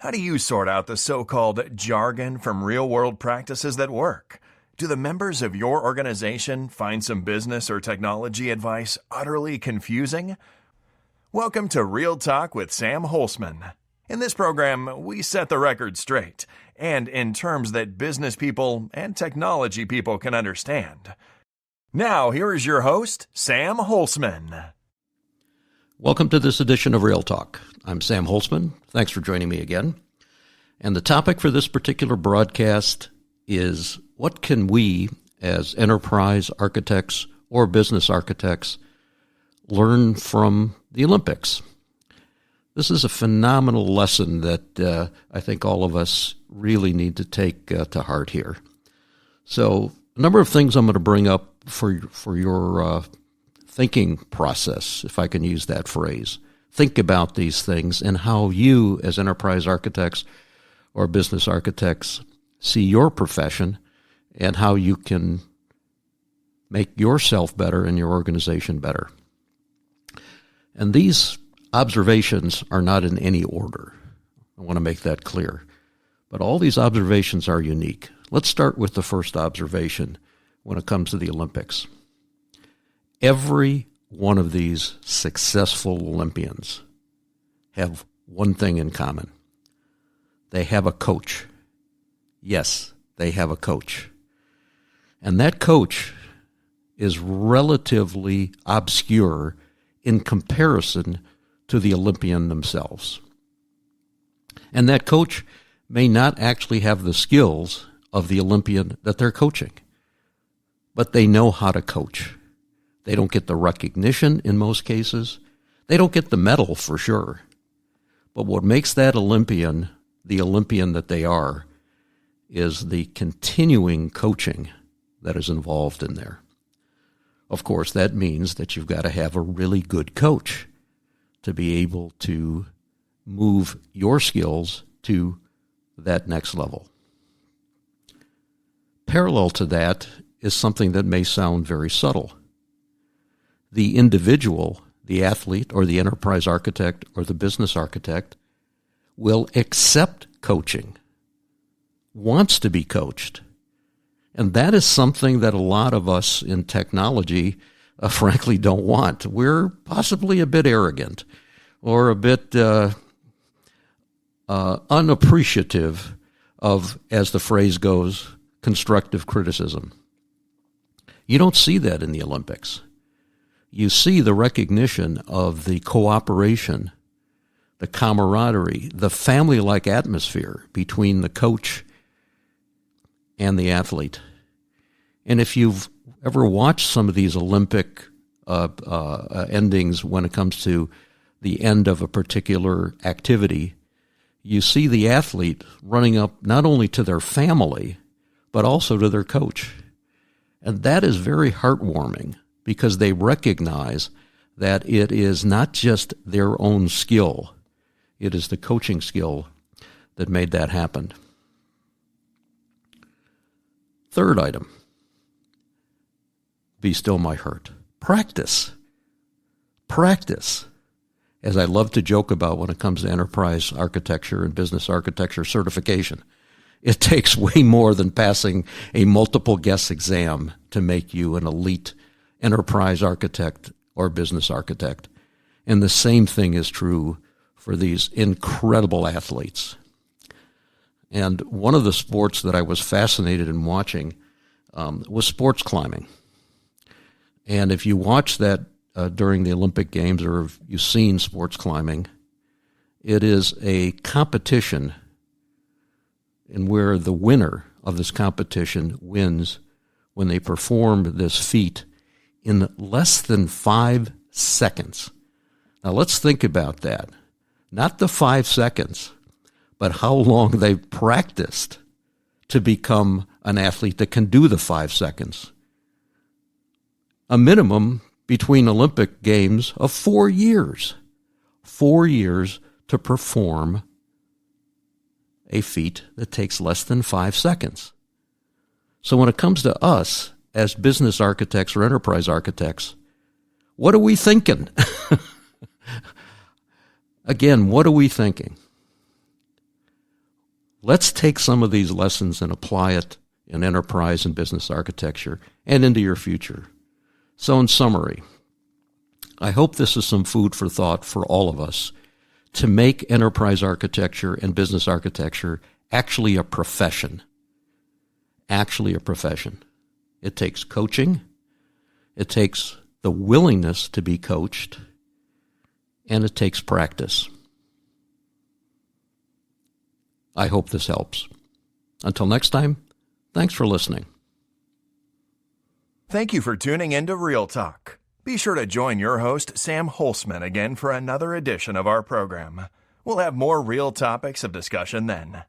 How do you sort out the so-called jargon from real-world practices that work? Do the members of your organization find some business or technology advice utterly confusing? Welcome to Real Talk with Sam Holcman. In this program, we set the record straight, and in terms that business people and technology people can understand. Now, here is your host, Sam Holcman. Welcome to this edition of Real Talk. I'm Sam Holcman. Thanks for joining me again. And the topic for this particular broadcast is, what can we as enterprise architects or business architects learn from the Olympics? This is a phenomenal lesson that I think all of us really need to take to heart here. So a number of things I'm going to bring up for your thinking process, if I can use that phrase. Think about these things and how you as enterprise architects or business architects see your profession and how you can make yourself better and your organization better. And these observations are not in any order. I want to make that clear. But all these observations are unique. Let's start with the first observation when it comes to the Olympics. Every one of these successful Olympians have one thing in common. They have a coach. Yes, they have a coach. And that coach is relatively obscure in comparison to the Olympian themselves. And that coach may not actually have the skills of the Olympian that they're coaching, but they know how to coach. They don't get the recognition in most cases. They don't get the medal for sure. But what makes that Olympian the Olympian that they are is the continuing coaching that is involved in there. Of course, that means that you've got to have a really good coach to be able to move your skills to that next level. Parallel to that is something that may sound very subtle. The individual, the athlete or the enterprise architect or the business architect will accept coaching, wants to be coached. And that is something that a lot of us in technology frankly don't want. We're possibly a bit arrogant or a bit unappreciative of, as the phrase goes, constructive criticism. You don't see that in the Olympics. You see the recognition of the cooperation, the camaraderie, the family-like atmosphere between the coach and the athlete. And if you've ever watched some of these Olympic endings when it comes to the end of a particular activity, you see the athlete running up not only to their family, but also to their coach. And that is very heartwarming because they recognize that it is not just their own skill, it is the coaching skill that made that happen. Third item, be still my hurt. Practice. Practice. As I love to joke about when it comes to enterprise architecture and business architecture certification, it takes way more than passing a multiple guess exam to make you an elite enterprise architect or business architect. And the same thing is true for these incredible athletes. And one of the sports that I was fascinated in watching was sports climbing. And if you watch that during the Olympic Games or if you've seen sports climbing, it is a competition in where the winner of this competition wins when they perform this feat in less than 5 seconds. Now let's think about that. Not the 5 seconds, but how long they've practiced to become an athlete that can do the 5 seconds. A minimum between Olympic Games of 4 years. 4 years to perform a feat that takes less than 5 seconds. So when it comes to us as business architects or enterprise architects, what are we thinking? Again, what are we thinking? Let's take some of these lessons and apply it in enterprise and business architecture and into your future. So in summary, I hope this is some food for thought for all of us to make enterprise architecture and business architecture actually a profession. Actually a profession. It takes coaching. It takes the willingness to be coached. And it takes practice. I hope this helps. Until next time, thanks for listening. Thank you for tuning in to Real Talk. Be sure to join your host, Sam Holcman, again for another edition of our program. We'll have more real topics of discussion then.